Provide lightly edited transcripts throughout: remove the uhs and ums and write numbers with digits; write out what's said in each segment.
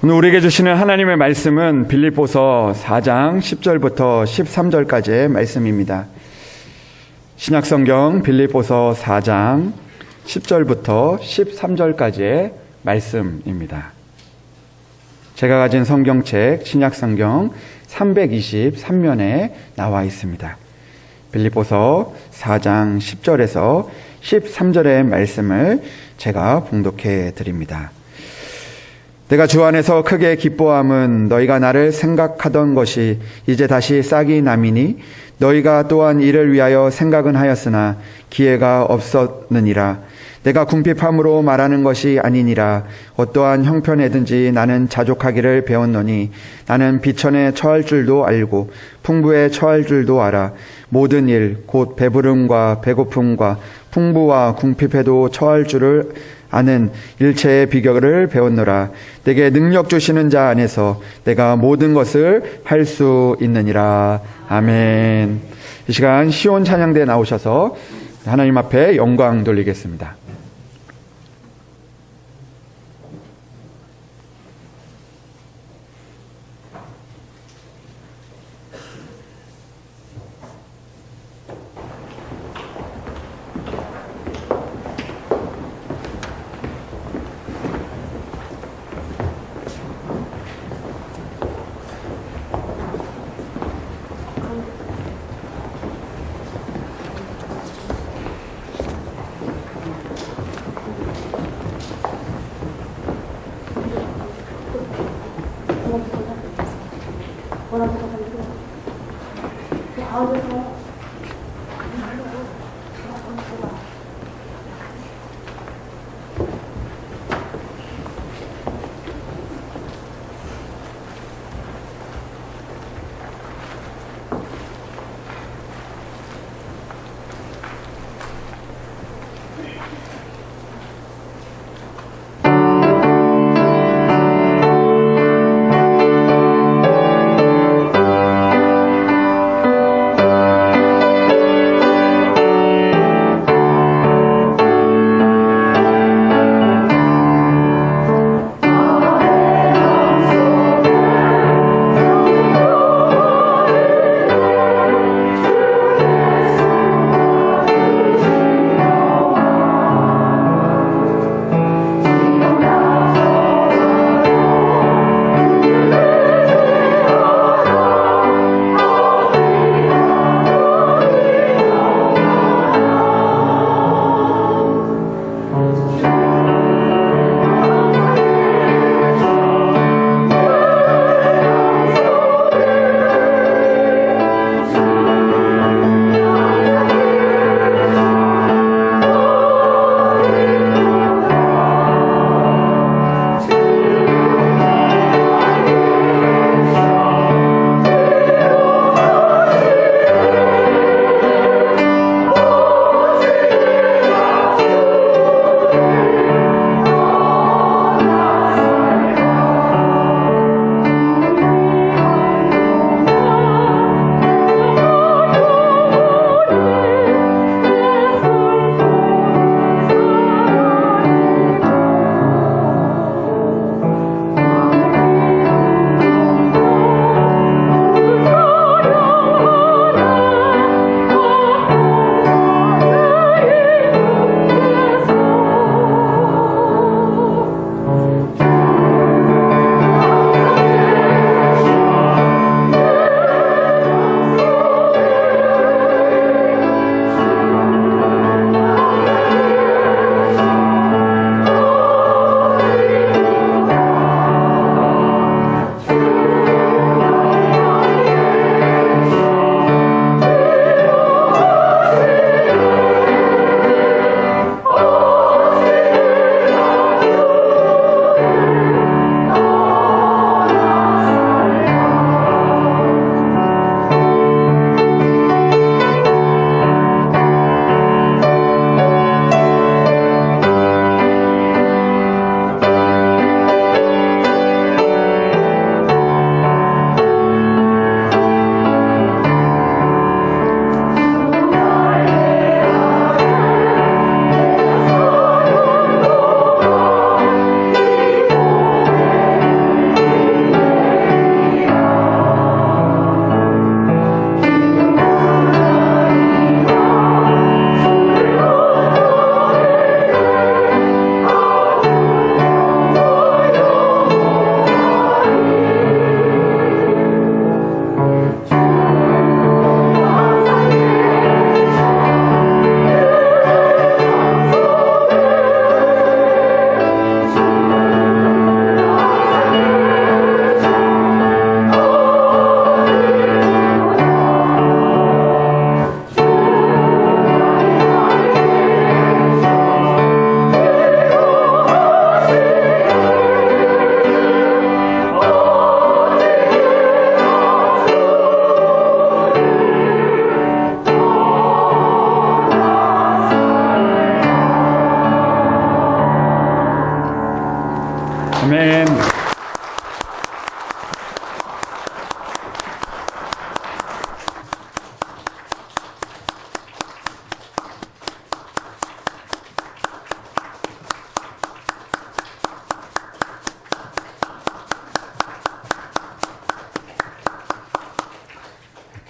오늘 우리에게 주시는 하나님의 말씀은 빌립보서 4장 10절부터 13절까지의 말씀입니다. 신약성경 빌립보서 4장 10절부터 13절까지의 말씀입니다. 제가 가진 성경책 신약성경 323면에 나와 있습니다. 빌립보서 4장 10절에서 13절의 말씀을 제가 봉독해 드립니다. 내가 주 안에서 크게 기뻐함은 너희가 나를 생각하던 것이 이제 다시 싹이 남이니 너희가 또한 이를 위하여 생각은 하였으나 기회가 없었느니라. 내가 궁핍함으로 말하는 것이 아니니라. 어떠한 형편에든지 나는 자족하기를 배웠노니 나는 비천에 처할 줄도 알고 풍부에 처할 줄도 알아. 모든 일 곧 배부름과 배고픔과 풍부와 궁핍에도 처할 줄을 아는 일체의 비결을 배웠노라. 내게 능력 주시는 자 안에서 내가 모든 것을 할 수 있느니라. 아멘. 이 시간 시온 찬양대에 나오셔서 하나님 앞에 영광 돌리겠습니다.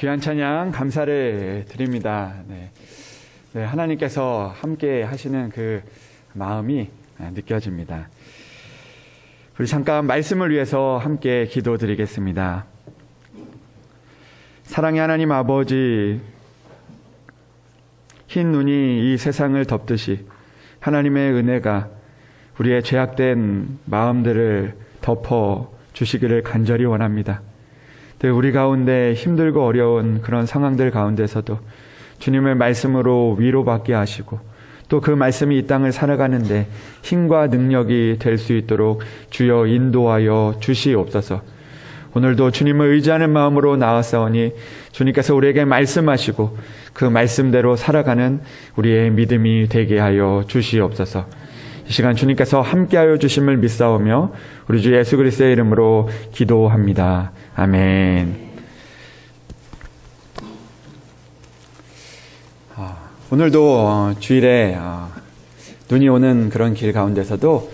귀한 찬양 감사를 드립니다. 네, 하나님께서 함께 하시는 그 마음이 느껴집니다. 우리 잠깐 말씀을 위해서 함께 기도드리겠습니다. 사랑의 하나님 아버지, 흰 눈이 이 세상을 덮듯이 하나님의 은혜가 우리의 죄악된 마음들을 덮어 주시기를 간절히 원합니다. 우리 가운데 힘들고 어려운 그런 상황들 가운데서도 주님의 말씀으로 위로받게 하시고 또 그 말씀이 이 땅을 살아가는데 힘과 능력이 될 수 있도록 주여 인도하여 주시옵소서. 오늘도 주님을 의지하는 마음으로 나아싸우니 주님께서 우리에게 말씀하시고 그 말씀대로 살아가는 우리의 믿음이 되게 하여 주시옵소서. 이 시간 주님께서 함께하여 주심을 믿사오며 우리 주 예수 그리스도의 이름으로 기도합니다. 아멘. 오늘도 주일에 눈이 오는 그런 길 가운데서도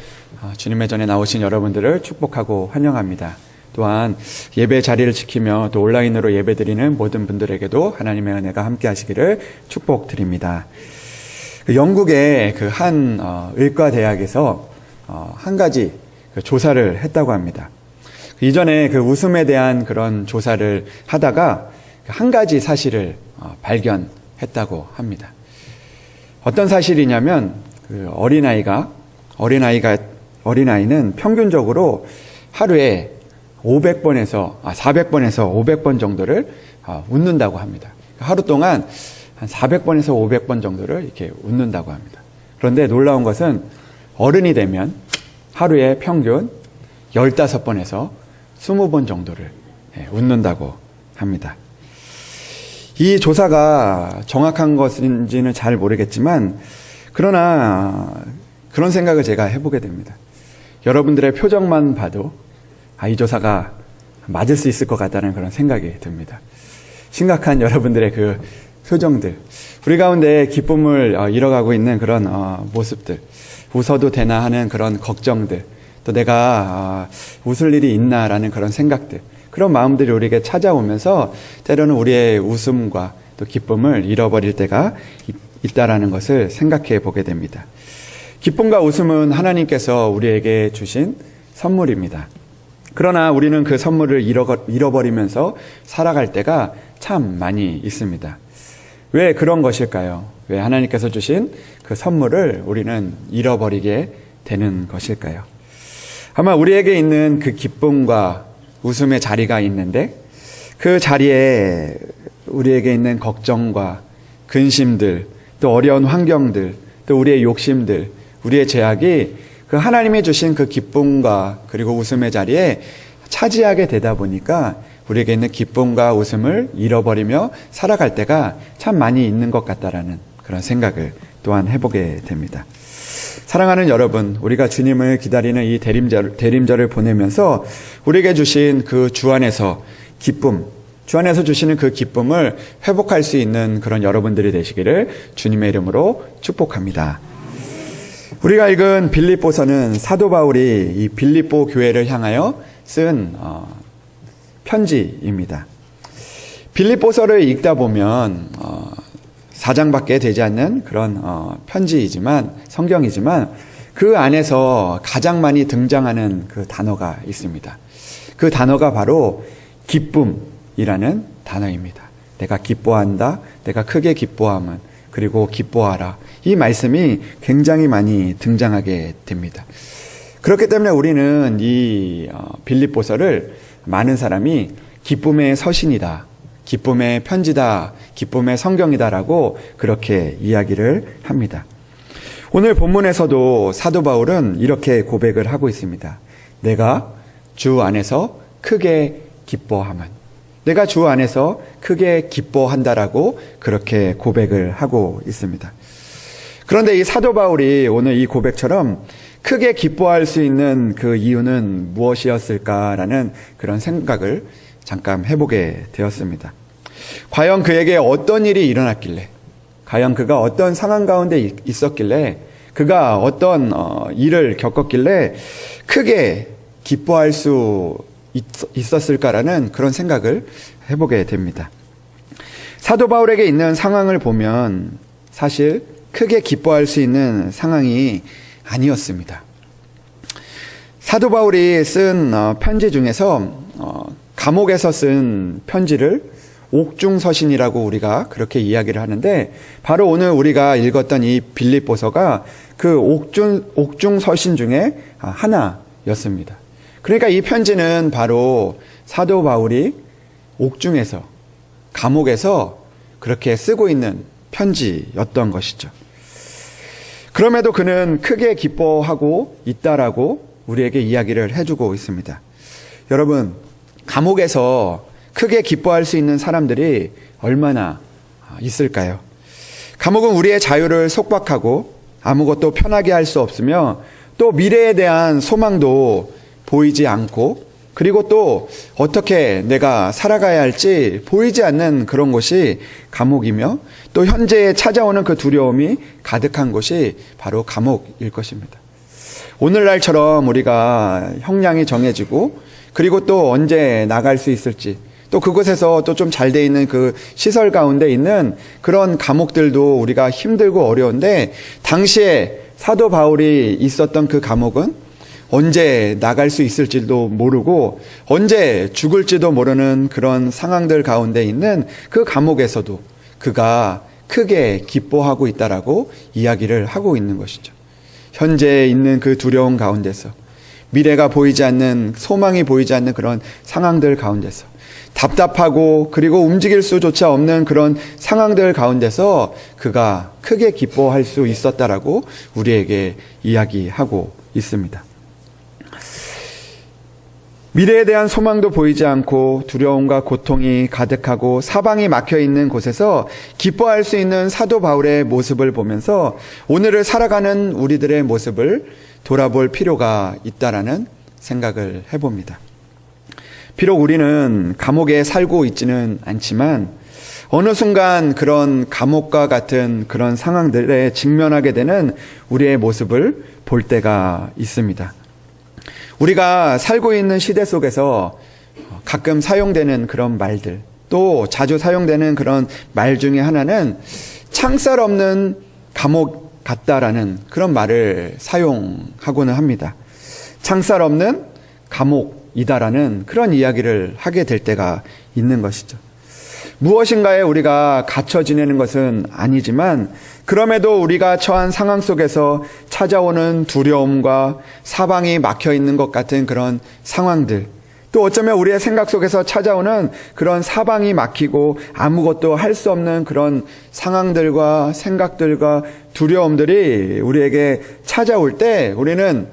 주님의 전에 나오신 여러분들을 축복하고 환영합니다. 또한 예배 자리를 지키며 또 온라인으로 예배드리는 모든 분들에게도 하나님의 은혜가 함께 하시기를 축복드립니다. 영국의 그 한 의과대학에서 한 가지 조사를 했다고 합니다. 이전에 그 웃음에 대한 그런 조사를 하다가 한 가지 사실을 발견했다고 합니다. 어떤 사실이냐면 그 어린아이는 평균적으로 하루에 400번에서 500번 정도를 웃는다고 합니다. 하루 동안 한 400번에서 500번 정도를 이렇게 웃는다고 합니다. 그런데 놀라운 것은 어른이 되면 하루에 평균 15번에서 20번 정도를 웃는다고 합니다. 이 조사가 정확한 것인지는 잘 모르겠지만 그러나 그런 생각을 제가 해보게 됩니다. 여러분들의 표정만 봐도 이 조사가 맞을 수 있을 것 같다는 그런 생각이 듭니다. 심각한 여러분들의 그 표정들, 우리 가운데 기쁨을 잃어가고 있는 그런 모습들, 웃어도 되나 하는 그런 걱정들, 또 내가 웃을 일이 있나라는 그런 생각들, 그런 마음들이 우리에게 찾아오면서 때로는 우리의 웃음과 또 기쁨을 잃어버릴 때가 있다라는 것을 생각해 보게 됩니다. 기쁨과 웃음은 하나님께서 우리에게 주신 선물입니다. 그러나 우리는 그 선물을 잃어버리면서 살아갈 때가 참 많이 있습니다. 왜 그런 것일까요? 왜 하나님께서 주신 그 선물을 우리는 잃어버리게 되는 것일까요? 아마 우리에게 있는 그 기쁨과 웃음의 자리가 있는데 그 자리에 우리에게 있는 걱정과 근심들, 또 어려운 환경들, 또 우리의 욕심들, 우리의 죄악이 그 하나님이 주신 그 기쁨과 그리고 웃음의 자리에 차지하게 되다 보니까 우리에게 있는 기쁨과 웃음을 잃어버리며 살아갈 때가 참 많이 있는 것 같다라는 그런 생각을 또한 해보게 됩니다. 사랑하는 여러분, 우리가 주님을 기다리는 이 대림절을 보내면서 우리에게 주신 그 주 안에서 기쁨, 주 안에서 주시는 그 기쁨을 회복할 수 있는 그런 여러분들이 되시기를 주님의 이름으로 축복합니다. 우리가 읽은 빌립보서는 사도 바울이 이 빌립보 교회를 향하여 쓴 편지입니다. 빌립보서를 읽다 보면 4장밖에 되지 않는 그런 편지이지만 성경이지만 그 안에서 가장 많이 등장하는 그 단어가 있습니다. 그 단어가 바로 기쁨이라는 단어입니다. 내가 기뻐한다, 내가 크게 기뻐함은, 그리고 기뻐하라. 이 말씀이 굉장히 많이 등장하게 됩니다. 그렇기 때문에 우리는 이 빌립보서를 많은 사람이 기쁨의 서신이다, 기쁨의 편지다, 기쁨의 성경이다라고 그렇게 이야기를 합니다. 오늘 본문에서도 사도 바울은 이렇게 고백을 하고 있습니다. 내가 주 안에서 크게 기뻐함은, 내가 주 안에서 크게 기뻐한다라고 그렇게 고백을 하고 있습니다. 그런데 이 사도 바울이 오늘 이 고백처럼 크게 기뻐할 수 있는 그 이유는 무엇이었을까라는 그런 생각을 잠깐 해보게 되었습니다. 과연 그에게 어떤 일이 일어났길래, 과연 그가 어떤 상황 가운데 있었길래, 그가 어떤 일을 겪었길래 크게 기뻐할 수 있었을까라는 그런 생각을 해보게 됩니다. 사도 바울에게 있는 상황을 보면 사실 크게 기뻐할 수 있는 상황이 아니었습니다. 사도 바울이 쓴 편지 중에서 감옥에서 쓴 편지를 옥중서신이라고 우리가 그렇게 이야기를 하는데, 바로 오늘 우리가 읽었던 이 빌립보서가 그 옥중서신 중에 하나였습니다. 그러니까 이 편지는 바로 사도 바울이 옥중에서, 감옥에서 그렇게 쓰고 있는 편지였던 것이죠. 그럼에도 그는 크게 기뻐하고 있다라고 우리에게 이야기를 해주고 있습니다. 여러분, 감옥에서 크게 기뻐할 수 있는 사람들이 얼마나 있을까요? 감옥은 우리의 자유를 속박하고 아무것도 편하게 할 수 없으며, 또 미래에 대한 소망도 보이지 않고, 그리고 또 어떻게 내가 살아가야 할지 보이지 않는 그런 곳이 감옥이며, 또 현재에 찾아오는 그 두려움이 가득한 곳이 바로 감옥일 것입니다. 오늘날처럼 우리가 형량이 정해지고, 그리고 또 언제 나갈 수 있을지, 또 그곳에서 또 좀 잘 돼 있는 그 시설 가운데 있는 그런 감옥들도 우리가 힘들고 어려운데, 당시에 사도 바울이 있었던 그 감옥은 언제 나갈 수 있을지도 모르고 언제 죽을지도 모르는 그런 상황들 가운데 있는 그 감옥에서도 그가 크게 기뻐하고 있다라고 이야기를 하고 있는 것이죠. 현재 있는 그 두려움 가운데서, 미래가 보이지 않는, 소망이 보이지 않는 그런 상황들 가운데서, 답답하고 그리고 움직일 수조차 없는 그런 상황들 가운데서 그가 크게 기뻐할 수 있었다라고 우리에게 이야기하고 있습니다. 미래에 대한 소망도 보이지 않고 두려움과 고통이 가득하고 사방이 막혀 있는 곳에서 기뻐할 수 있는 사도 바울의 모습을 보면서 오늘을 살아가는 우리들의 모습을 돌아볼 필요가 있다라는 생각을 해봅니다. 비록 우리는 감옥에 살고 있지는 않지만 어느 순간 그런 감옥과 같은 그런 상황들에 직면하게 되는 우리의 모습을 볼 때가 있습니다. 우리가 살고 있는 시대 속에서 가끔 사용되는 그런 말들, 또 자주 사용되는 그런 말 중에 하나는 창살 없는 감옥 같다라는 그런 말을 사용하고는 합니다. 창살 없는 감옥이다라는 그런 이야기를 하게 될 때가 있는 것이죠. 무엇인가에 우리가 갇혀 지내는 것은 아니지만, 그럼에도 우리가 처한 상황 속에서 찾아오는 두려움과 사방이 막혀 있는 것 같은 그런 상황들, 또 어쩌면 우리의 생각 속에서 찾아오는 그런 사방이 막히고 아무것도 할 수 없는 그런 상황들과 생각들과 두려움들이 우리에게 찾아올 때 우리는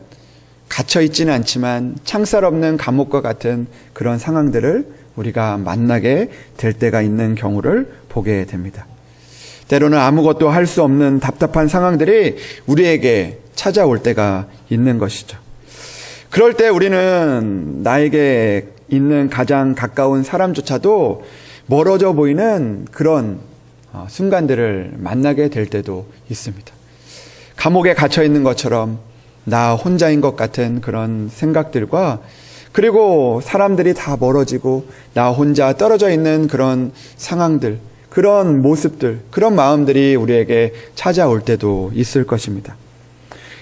갇혀 있지는 않지만 창살 없는 감옥과 같은 그런 상황들을 우리가 만나게 될 때가 있는 경우를 보게 됩니다. 때로는 아무것도 할 수 없는 답답한 상황들이 우리에게 찾아올 때가 있는 것이죠. 그럴 때 우리는 나에게 있는 가장 가까운 사람조차도 멀어져 보이는 그런 순간들을 만나게 될 때도 있습니다. 감옥에 갇혀 있는 것처럼 나 혼자인 것 같은 그런 생각들과, 그리고 사람들이 다 멀어지고 나 혼자 떨어져 있는 그런 상황들, 그런 모습들, 그런 마음들이 우리에게 찾아올 때도 있을 것입니다.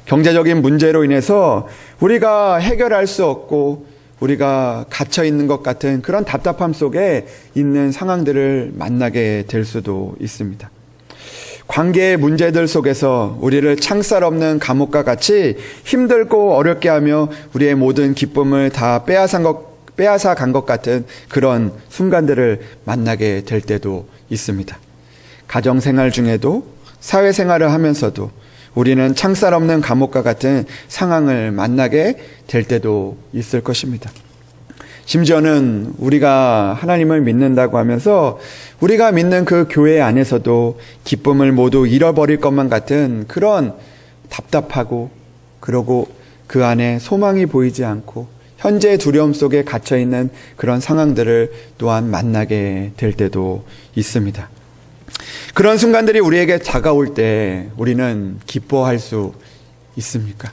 경제적인 문제로 인해서 우리가 해결할 수 없고 우리가 갇혀 있는 것 같은 그런 답답함 속에 있는 상황들을 만나게 될 수도 있습니다. 관계의 문제들 속에서 우리를 창살 없는 감옥과 같이 힘들고 어렵게 하며 우리의 모든 기쁨을 다 빼앗아 간 것 같은 그런 순간들을 만나게 될 때도 있습니다. 가정생활 중에도, 사회생활을 하면서도 우리는 창살 없는 감옥과 같은 상황을 만나게 될 때도 있을 것입니다. 심지어는 우리가 하나님을 믿는다고 하면서 우리가 믿는 그 교회 안에서도 기쁨을 모두 잃어버릴 것만 같은 그런 답답하고, 그러고 그 안에 소망이 보이지 않고 현재의 두려움 속에 갇혀있는 그런 상황들을 또한 만나게 될 때도 있습니다. 그런 순간들이 우리에게 다가올 때 우리는 기뻐할 수 있습니까?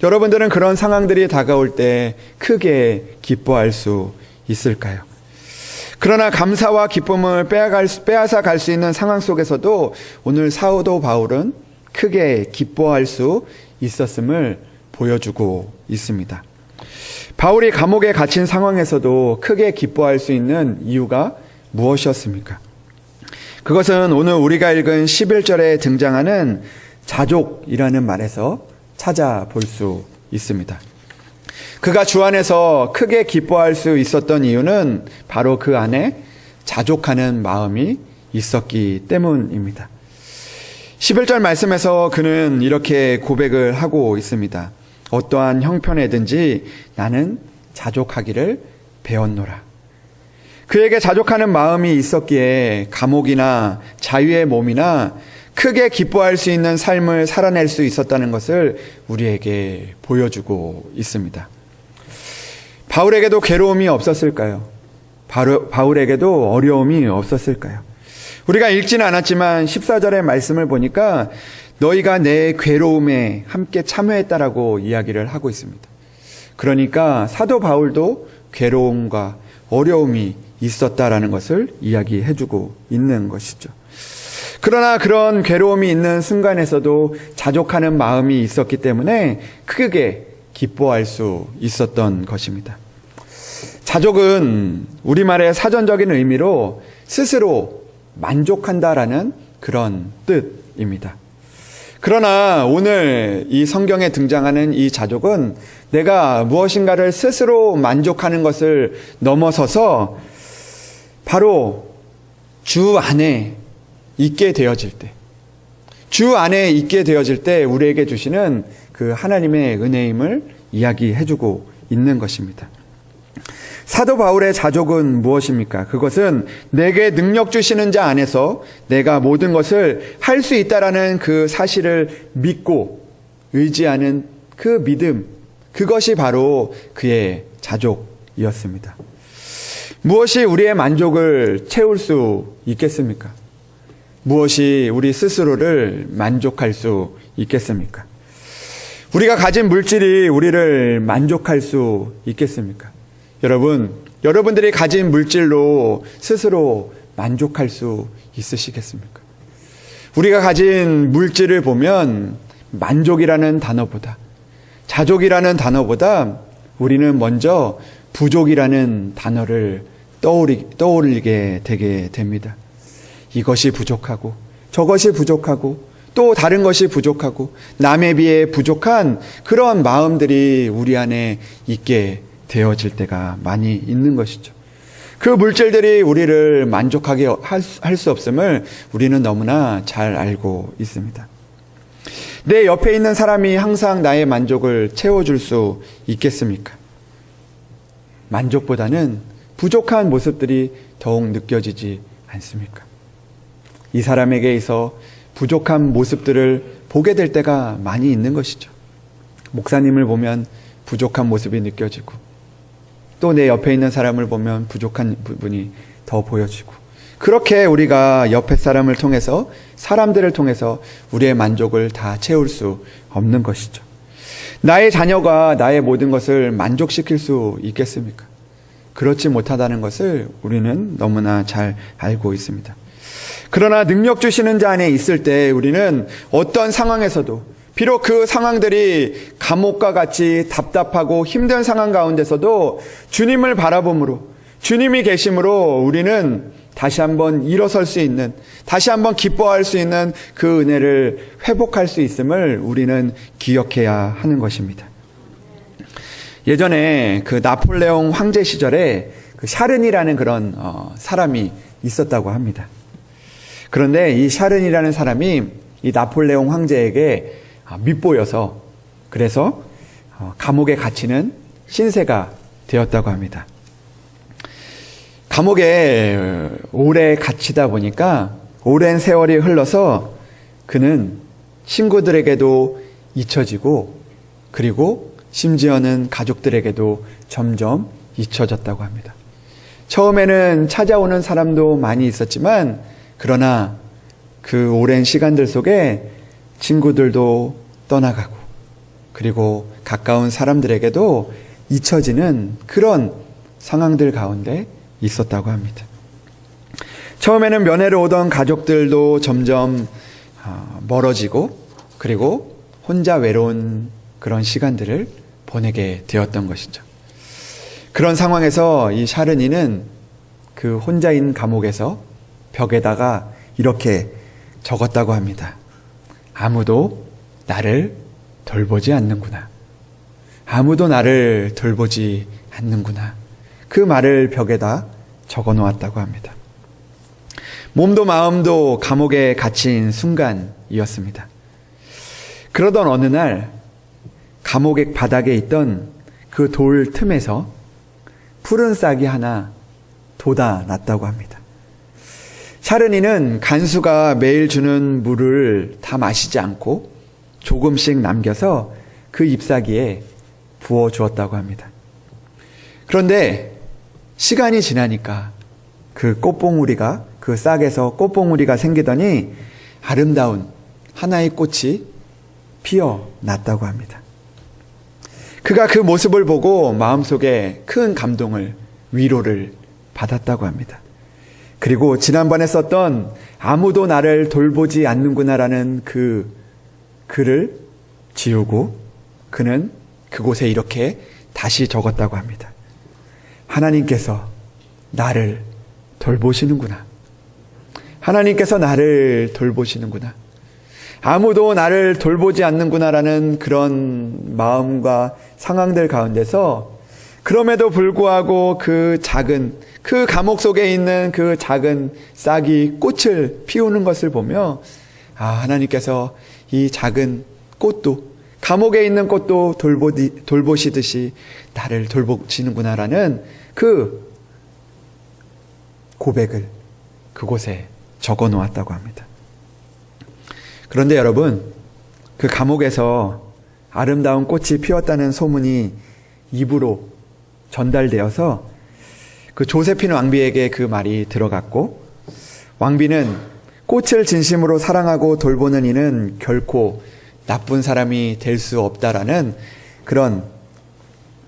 여러분들은 그런 상황들이 다가올 때 크게 기뻐할 수 있을까요? 그러나 감사와 기쁨을 빼앗아 갈 수 있는 상황 속에서도 오늘 사도 바울은 크게 기뻐할 수 있었음을 보여주고 있습니다. 바울이 감옥에 갇힌 상황에서도 크게 기뻐할 수 있는 이유가 무엇이었습니까? 그것은 오늘 우리가 읽은 11절에 등장하는 자족이라는 말에서 찾아볼 수 있습니다. 그가 주 안에서 크게 기뻐할 수 있었던 이유는 바로 그 안에 자족하는 마음이 있었기 때문입니다. 11절 말씀에서 그는 이렇게 고백을 하고 있습니다. 어떠한 형편에든지 나는 자족하기를 배웠노라. 그에게 자족하는 마음이 있었기에 감옥이나 자유의 몸이나 크게 기뻐할 수 있는 삶을 살아낼 수 있었다는 것을 우리에게 보여주고 있습니다. 바울에게도 괴로움이 없었을까요? 바울에게도 어려움이 없었을까요? 우리가 읽지는 않았지만 14절의 말씀을 보니까 너희가 내 괴로움에 함께 참여했다라고 이야기를 하고 있습니다. 그러니까 사도 바울도 괴로움과 어려움이 있었다라는 것을 이야기해주고 있는 것이죠. 그러나 그런 괴로움이 있는 순간에서도 자족하는 마음이 있었기 때문에 크게 기뻐할 수 있었던 것입니다. 자족은 우리말의 사전적인 의미로 스스로 만족한다라는 그런 뜻입니다. 그러나 오늘 이 성경에 등장하는 이 자족은 내가 무엇인가를 스스로 만족하는 것을 넘어서서 바로 주 안에 있게 되어질 때, 주 안에 있게 되어질 때 우리에게 주시는 그 하나님의 은혜임을 이야기해주고 있는 것입니다. 사도 바울의 자족은 무엇입니까? 그것은 내게 능력 주시는 자 안에서 내가 모든 것을 할 수 있다라는 그 사실을 믿고 의지하는 그 믿음, 그것이 바로 그의 자족이었습니다. 무엇이 우리의 만족을 채울 수 있겠습니까? 무엇이 우리 스스로를 만족할 수 있겠습니까? 우리가 가진 물질이 우리를 만족할 수 있겠습니까? 여러분들이 가진 물질로 스스로 만족할 수 있으시겠습니까? 우리가 가진 물질을 보면 만족이라는 단어보다, 자족이라는 단어보다 우리는 먼저 부족이라는 단어를 떠올리게 되게 됩니다. 이것이 부족하고 저것이 부족하고 또 다른 것이 부족하고 남에 비해 부족한 그런 마음들이 우리 안에 있게 되어질 때가 많이 있는 것이죠. 그 물질들이 우리를 만족하게 할 수 없음을 우리는 너무나 잘 알고 있습니다. 내 옆에 있는 사람이 항상 나의 만족을 채워줄 수 있겠습니까? 만족보다는 부족한 모습들이 더욱 느껴지지 않습니까? 이 사람에게 있어 부족한 모습들을 보게 될 때가 많이 있는 것이죠. 목사님을 보면 부족한 모습이 느껴지고 또 내 옆에 있는 사람을 보면 부족한 부분이 더 보여지고 그렇게 우리가 옆에 사람을 통해서 사람들을 통해서 우리의 만족을 다 채울 수 없는 것이죠. 나의 자녀가 나의 모든 것을 만족시킬 수 있겠습니까? 그렇지 못하다는 것을 우리는 너무나 잘 알고 있습니다. 그러나 능력 주시는 자 안에 있을 때 우리는 어떤 상황에서도 비록 그 상황들이 감옥과 같이 답답하고 힘든 상황 가운데서도 주님을 바라봄으로 주님이 계심으로 우리는 다시 한번 일어설 수 있는, 다시 한번 기뻐할 수 있는 그 은혜를 회복할 수 있음을 우리는 기억해야 하는 것입니다. 예전에 그 나폴레옹 황제 시절에 그 샤른이라는 그런 사람이 있었다고 합니다. 그런데 이 샤른이라는 사람이 이 나폴레옹 황제에게 밉보여서 그래서 감옥에 갇히는 신세가 되었다고 합니다. 감옥에 오래 갇히다 보니까 오랜 세월이 흘러서 그는 친구들에게도 잊혀지고 그리고 심지어는 가족들에게도 점점 잊혀졌다고 합니다. 처음에는 찾아오는 사람도 많이 있었지만 그러나 그 오랜 시간들 속에 친구들도 떠나가고 그리고 가까운 사람들에게도 잊혀지는 그런 상황들 가운데 있었다고 합니다. 처음에는 면회를 오던 가족들도 점점 멀어지고 그리고 혼자 외로운 그런 시간들을 보내게 되었던 것이죠. 그런 상황에서 이 샤르니는 그 혼자인 감옥에서 벽에다가 이렇게 적었다고 합니다. 아무도 나를 돌보지 않는구나. 아무도 나를 돌보지 않는구나. 그 말을 벽에다 적어 놓았다고 합니다. 몸도 마음도 감옥에 갇힌 순간이었습니다. 그러던 어느 날 감옥의 바닥에 있던 그 돌 틈에서 푸른 싹이 하나 돋아났다고 합니다. 샤르니는 간수가 매일 주는 물을 다 마시지 않고 조금씩 남겨서 그 잎사귀에 부어주었다고 합니다. 그런데 시간이 지나니까 그 꽃봉우리가, 그 싹에서 꽃봉우리가 생기더니 아름다운 하나의 꽃이 피어났다고 합니다. 그가 그 모습을 보고 마음속에 큰 감동을, 위로를 받았다고 합니다. 그리고 지난번에 썼던 아무도 나를 돌보지 않는구나라는 그 글을 지우고 그는 그곳에 이렇게 다시 적었다고 합니다. 하나님께서 나를 돌보시는구나. 하나님께서 나를 돌보시는구나. 아무도 나를 돌보지 않는구나라는 그런 마음과 상황들 가운데서 그럼에도 불구하고 그 감옥 속에 있는 그 작은 싹이 꽃을 피우는 것을 보며 하나님께서 이 작은 꽃도 감옥에 있는 꽃도 돌보시듯이 나를 돌보시는구나라는 그 고백을 그곳에 적어 놓았다고 합니다. 그런데 여러분, 그 감옥에서 아름다운 꽃이 피었다는 소문이 입으로 전달되어서 그 조세핀 왕비에게 그 말이 들어갔고, 왕비는 꽃을 진심으로 사랑하고 돌보는 이는 결코 나쁜 사람이 될 수 없다라는 그런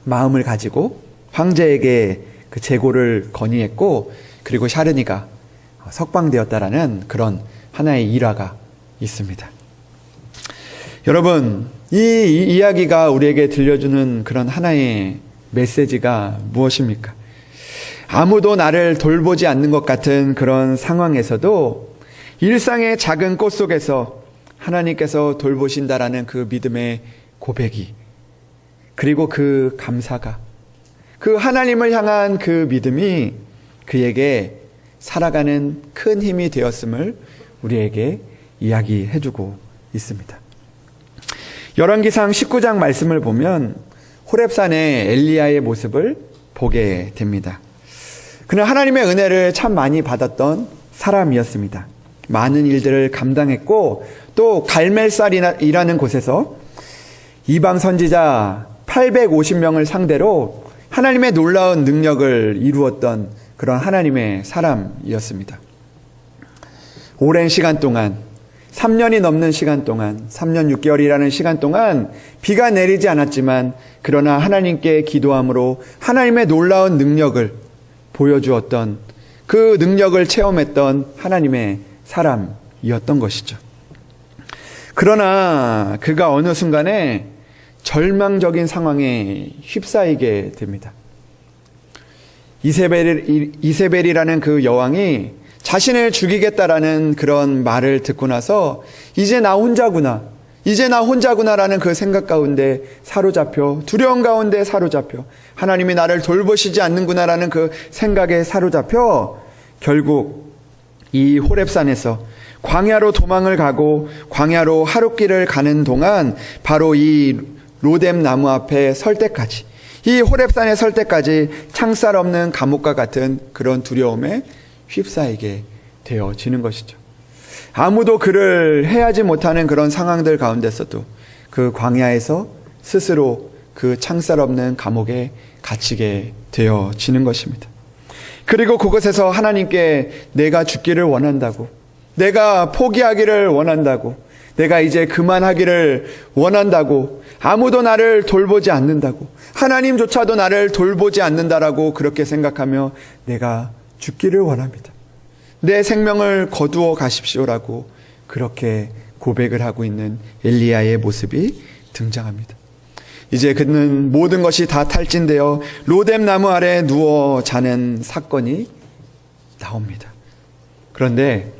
마음을 가지고 황제에게 그 재고를 건의했고, 그리고 샤르니가 석방되었다라는 그런 하나의 일화가 있습니다. 여러분, 이 이야기가 우리에게 들려주는 그런 하나의 메시지가 무엇입니까? 아무도 나를 돌보지 않는 것 같은 그런 상황에서도 일상의 작은 꽃 속에서 하나님께서 돌보신다라는 그 믿음의 고백이, 그리고 그 감사가, 그 하나님을 향한 그 믿음이 그에게 살아가는 큰 힘이 되었음을 우리에게 이야기해주고 있습니다. 열왕기상 19장 말씀을 보면 호렙산의 엘리야의 모습을 보게 됩니다. 그는 하나님의 은혜를 참 많이 받았던 사람이었습니다. 많은 일들을 감당했고 또 갈멜살이라는 곳에서 이방 선지자 850명을 상대로 하나님의 놀라운 능력을 이루었던 그런 하나님의 사람이었습니다. 오랜 시간 동안, 3년이 넘는 시간 동안, 3년 6개월이라는 시간 동안 비가 내리지 않았지만 그러나 하나님께 기도함으로 하나님의 놀라운 능력을 보여주었던, 그 능력을 체험했던 하나님의 사람이었던 것이죠. 그러나 그가 어느 순간에 절망적인 상황에 휩싸이게 됩니다. 이세벨이라는 그 여왕이 자신을 죽이겠다라는 그런 말을 듣고 나서 이제 나 혼자구나라는 그 생각 가운데 사로잡혀, 두려움 가운데 사로잡혀, 하나님이 나를 돌보시지 않는구나라는 그 생각에 사로잡혀 결국 이 호렙산에서 광야로 도망을 가고 광야로 하룻길을 가는 동안 바로 이 로뎀 나무 앞에 설 때까지, 이 호렙산에 설 때까지 창살 없는 감옥과 같은 그런 두려움에 휩싸이게 되어지는 것이죠. 아무도 그를 해하지 못하는 그런 상황들 가운데서도 그 광야에서 스스로 그 창살 없는 감옥에 갇히게 되어지는 것입니다. 그리고 그곳에서 하나님께 내가 죽기를 원한다고, 내가 포기하기를 원한다고, 내가 이제 그만하기를 원한다고, 아무도 나를 돌보지 않는다고, 하나님조차도 나를 돌보지 않는다라고 그렇게 생각하며 내가 죽기를 원합니다. 내 생명을 거두어 가십시오라고 그렇게 고백을 하고 있는 엘리야의 모습이 등장합니다. 이제 그는 모든 것이 다 탈진되어 로뎀 나무 아래 누워 자는 사건이 나옵니다. 그런데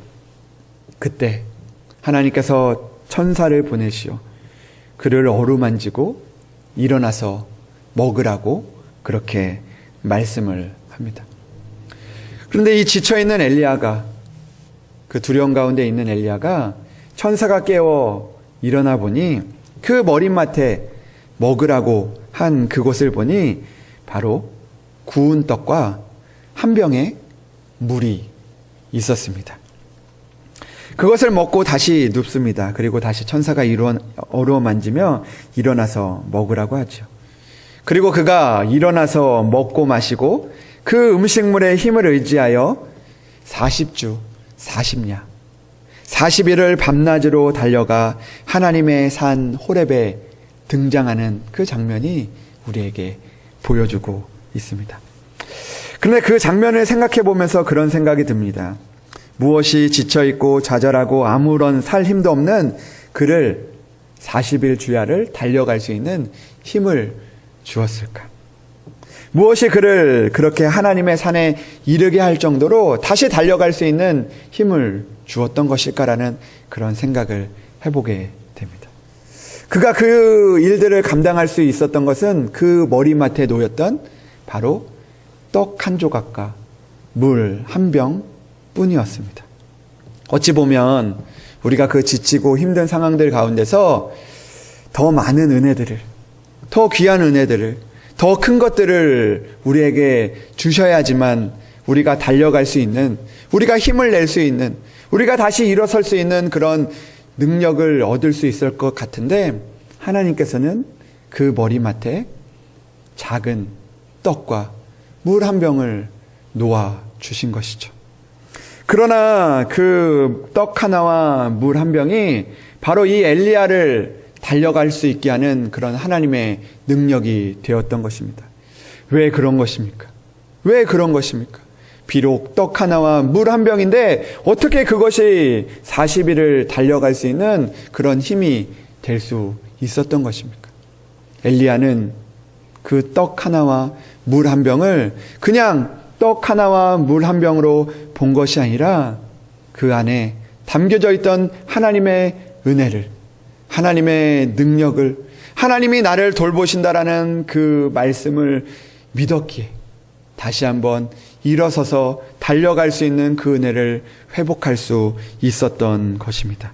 그때 하나님께서 천사를 보내시어 그를 어루만지고 일어나서 먹으라고 그렇게 말씀을 합니다. 그런데 이 지쳐있는 엘리야가, 그 두려움 가운데 있는 엘리야가 천사가 깨워 일어나 보니 그 머리맡에 먹으라고 한 그곳을 보니 바로 구운 떡과 한 병의 물이 있었습니다. 그것을 먹고 다시 눕습니다. 그리고 다시 천사가 어루어 만지며 일어나서 먹으라고 하죠. 그리고 그가 일어나서 먹고 마시고 그 음식물의 힘을 의지하여 40주 40야 40일을 밤낮으로 달려가 하나님의 산 호렙에 등장하는 그 장면이 우리에게 보여주고 있습니다. 그런데 그 장면을 생각해 보면서 그런 생각이 듭니다. 무엇이 지쳐있고 좌절하고 아무런 살 힘도 없는 그를 40일 주야를 달려갈 수 있는 힘을 주었을까? 무엇이 그를 그렇게 하나님의 산에 이르게 할 정도로 다시 달려갈 수 있는 힘을 주었던 것일까라는 그런 생각을 해보게 됩니다. 그가 그 일들을 감당할 수 있었던 것은 그 머리맡에 놓였던 바로 떡 한 조각과 물 한 병 뿐이었습니다. 어찌 보면 우리가 그 지치고 힘든 상황들 가운데서 더 많은 은혜들을, 더 귀한 은혜들을, 더 큰 것들을 우리에게 주셔야지만 우리가 달려갈 수 있는, 우리가 힘을 낼 수 있는, 우리가 다시 일어설 수 있는 그런 능력을 얻을 수 있을 것 같은데 하나님께서는 그 머리맡에 작은 떡과 물 한 병을 놓아 주신 것이죠. 그러나 그 떡 하나와 물 한 병이 바로 이 엘리야를 달려갈 수 있게 하는 그런 하나님의 능력이 되었던 것입니다. 왜 그런 것입니까? 왜 그런 것입니까? 비록 떡 하나와 물 한 병인데 어떻게 그것이 40일을 달려갈 수 있는 그런 힘이 될 수 있었던 것입니까? 엘리야는 그 떡 하나와 물 한 병을 그냥 떡 하나와 물 한 병으로 본 것이 아니라 그 안에 담겨져 있던 하나님의 은혜를, 하나님의 능력을, 하나님이 나를 돌보신다라는 그 말씀을 믿었기에 다시 한번 일어서서 달려갈 수 있는 그 은혜를 회복할 수 있었던 것입니다.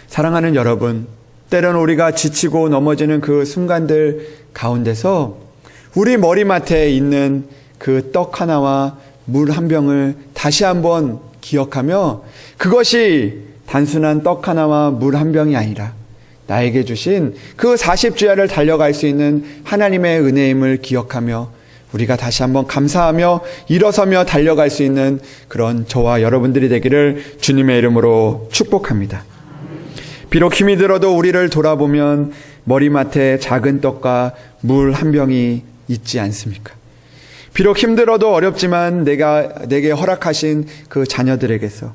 사랑하는 여러분, 때로는 우리가 지치고 넘어지는 그 순간들 가운데서 우리 머리맡에 있는 그 떡 하나와 물 한 병을 다시 한번 기억하며 그것이 단순한 떡 하나와 물 한 병이 아니라 나에게 주신 그 40주야를 달려갈 수 있는 하나님의 은혜임을 기억하며 우리가 다시 한번 감사하며 일어서며 달려갈 수 있는 그런 저와 여러분들이 되기를 주님의 이름으로 축복합니다. 비록 힘이 들어도 우리를 돌아보면 머리맡에 작은 떡과 물 한 병이 있지 않습니까? 비록 힘들어도 어렵지만 내게 허락하신 그 자녀들에게서,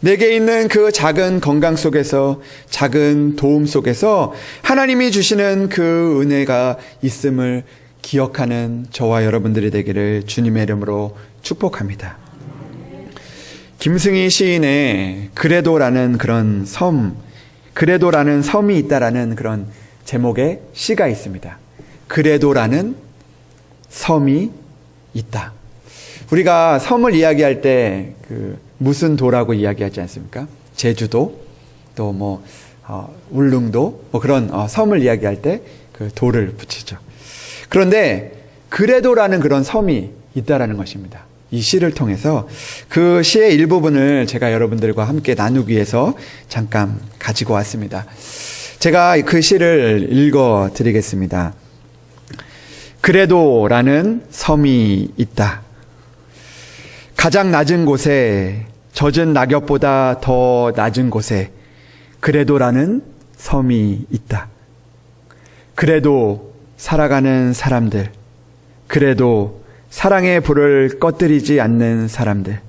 내게 있는 그 작은 건강 속에서, 작은 도움 속에서 하나님이 주시는 그 은혜가 있음을 기억하는 저와 여러분들이 되기를 주님의 이름으로 축복합니다. 김승희 시인의 그래도라는 그런 그래도라는 섬이 있다라는 그런 제목의 시가 있습니다. 그래도라는 섬이 있다. 우리가 섬을 이야기할 때 무슨 도라고 이야기하지 않습니까? 제주도, 또 울릉도, 그런 섬을 이야기할 때 그 도를 붙이죠. 그런데 그래도라는 그런 섬이 있다라는 것입니다. 이 시를 통해서 그 시의 일부분을 제가 여러분들과 함께 나누기 위해서 잠깐 가지고 왔습니다. 제가 그 시를 읽어 드리겠습니다. 그래도라는 섬이 있다. 가장 낮은 곳에, 젖은 낙엽보다 더 낮은 곳에 그래도라는 섬이 있다. 그래도 살아가는 사람들, 그래도 사랑의 불을 꺼뜨리지 않는 사람들,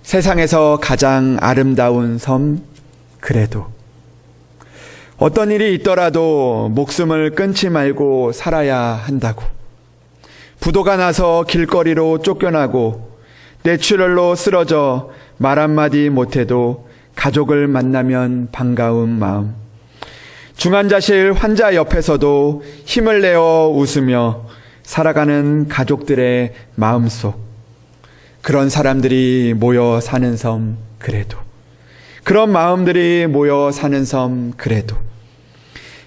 세상에서 가장 아름다운 섬 그래도. 어떤 일이 있더라도 목숨을 끊지 말고 살아야 한다고. 부도가 나서 길거리로 쫓겨나고 뇌출혈로 쓰러져 말 한마디 못해도 가족을 만나면 반가운 마음. 중환자실 환자 옆에서도 힘을 내어 웃으며 살아가는 가족들의 마음속. 그런 사람들이 모여 사는 섬 그래도. 그런 마음들이 모여 사는 섬 그래도.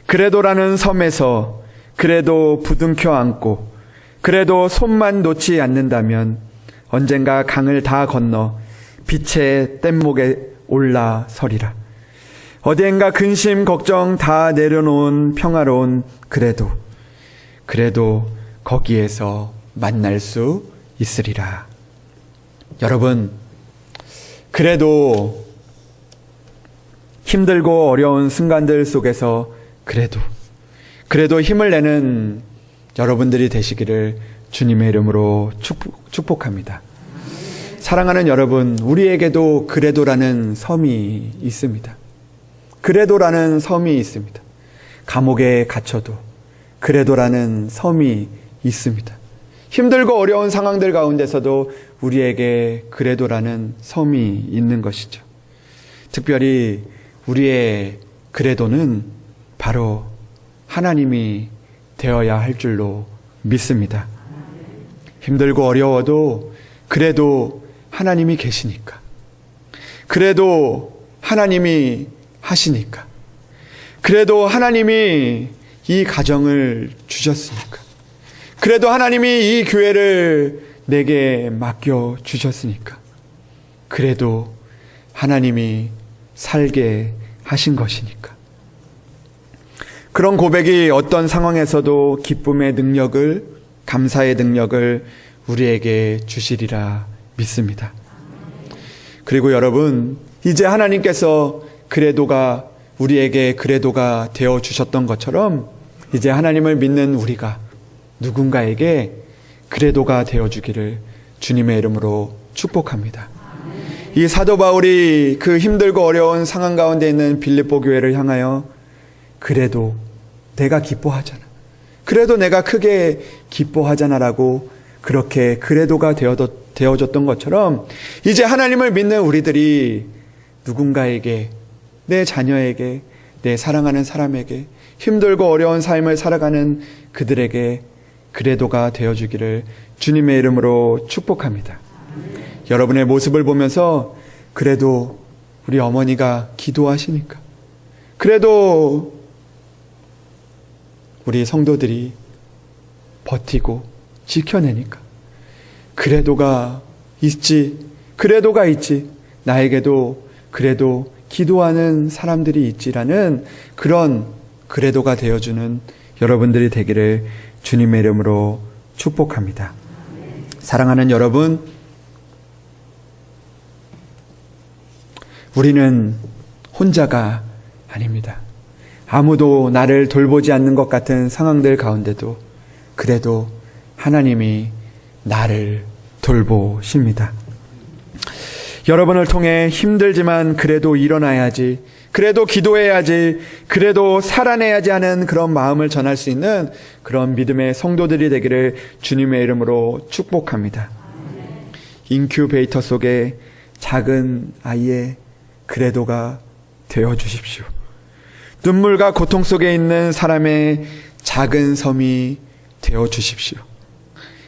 그래도라는 섬에서 그래도 부둥켜 안고 그래도 손만 놓지 않는다면 언젠가 강을 다 건너 빛의 뗏목에 올라서리라. 어디엔가 근심 걱정 다 내려놓은 평화로운 그래도 거기에서 만날 수 있으리라. 여러분, 그래도 힘들고 어려운 순간들 속에서 그래도 힘을 내는 여러분들이 되시기를 주님의 이름으로 축복합니다. 사랑하는 여러분, 우리에게도 그래도라는 섬이 있습니다. 그래도라는 섬이 있습니다. 감옥에 갇혀도 그래도라는 섬이 있습니다. 힘들고 어려운 상황들 가운데서도 우리에게 그래도라는 섬이 있는 것이죠. 특별히 우리의 그래도는 바로 하나님이 되어야 할 줄로 믿습니다. 힘들고 어려워도 그래도 하나님이 계시니까. 그래도 하나님이 하시니까. 그래도 하나님이 이 가정을 주셨으니까. 그래도 하나님이 이 교회를 내게 맡겨 주셨으니까. 그래도 하나님이 살게 하신 것이니까. 그런 고백이 어떤 상황에서도 기쁨의 능력을, 감사의 능력을 우리에게 주시리라 믿습니다. 그리고 여러분, 이제 하나님께서 그래도가 우리에게 그래도가 되어 주셨던 것처럼 이제 하나님을 믿는 우리가 누군가에게 그래도가 되어 주기를 주님의 이름으로 축복합니다. 이 사도 바울이 그 힘들고 어려운 상황 가운데 있는 빌립보 교회를 향하여 그래도 내가 기뻐하잖아. 그래도 내가 크게 기뻐하잖아라고 그렇게 그래도가 되어졌던 것처럼 이제 하나님을 믿는 우리들이 누군가에게, 내 자녀에게, 내 사랑하는 사람에게, 힘들고 어려운 삶을 살아가는 그들에게 그래도가 되어주기를 주님의 이름으로 축복합니다. 여러분의 모습을 보면서 그래도 우리 어머니가 기도하시니까, 그래도 우리 성도들이 버티고 지켜내니까 그래도가 있지, 나에게도 그래도 기도하는 사람들이 있지라는 그런 그래도가 되어주는 여러분들이 되기를 주님의 이름으로 축복합니다. 사랑하는 여러분, 우리는 혼자가 아닙니다. 아무도 나를 돌보지 않는 것 같은 상황들 가운데도 그래도 하나님이 나를 돌보십니다. 여러분을 통해 힘들지만 그래도 일어나야지, 그래도 기도해야지, 그래도 살아내야지 하는 그런 마음을 전할 수 있는 그런 믿음의 성도들이 되기를 주님의 이름으로 축복합니다. 인큐베이터 속에 작은 아이의 그래도가 되어 주십시오. 눈물과 고통 속에 있는 사람의 작은 섬이 되어 주십시오.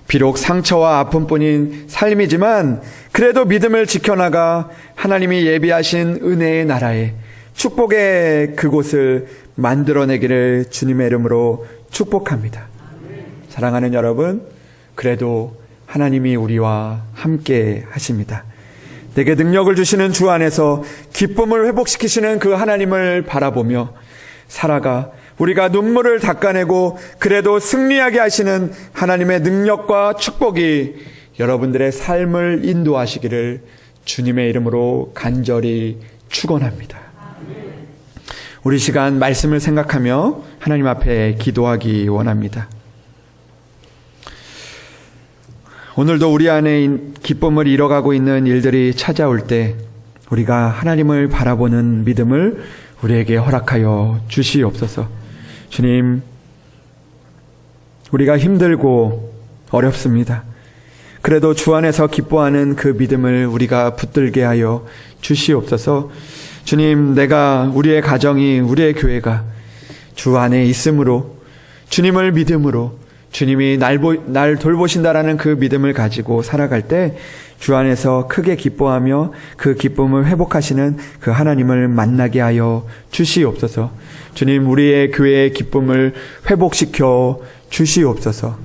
비록 상처와 아픔뿐인 삶이지만 그래도 믿음을 지켜나가 하나님이 예비하신 은혜의 나라에, 축복의 그곳을 만들어내기를 주님의 이름으로 축복합니다. 사랑하는 여러분, 그래도 하나님이 우리와 함께 하십니다. 내게 능력을 주시는 주 안에서 기쁨을 회복시키시는 그 하나님을 바라보며 살아가 우리가 눈물을 닦아내고 그래도 승리하게 하시는 하나님의 능력과 축복이 여러분들의 삶을 인도하시기를 주님의 이름으로 간절히 축원합니다. 우리 시간 말씀을 생각하며 하나님 앞에 기도하기 원합니다. 오늘도 우리 안에 기쁨을 잃어가고 있는 일들이 찾아올 때 우리가 하나님을 바라보는 믿음을 우리에게 허락하여 주시옵소서. 주님, 우리가 힘들고 어렵습니다. 그래도 주 안에서 기뻐하는 그 믿음을 우리가 붙들게 하여 주시옵소서. 주님, 우리의 가정이, 우리의 교회가 주 안에 있음으로, 주님을 믿음으로, 주님이 날 돌보신다라는 그 믿음을 가지고 살아갈 때 주 안에서 크게 기뻐하며 그 기쁨을 회복하시는 그 하나님을 만나게 하여 주시옵소서. 주님, 우리의 교회의 기쁨을 회복시켜 주시옵소서.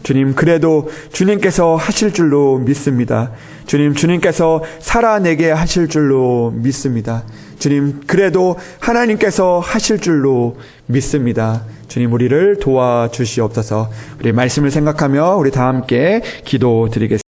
주님, 그래도 주님께서 하실 줄로 믿습니다. 주님께서 살아내게 하실 줄로 믿습니다. 주님, 그래도 하나님께서 하실 줄로 믿습니다. 주님, 우리를 도와주시옵소서. 우리 말씀을 생각하며 우리 다 함께 기도드리겠습니다.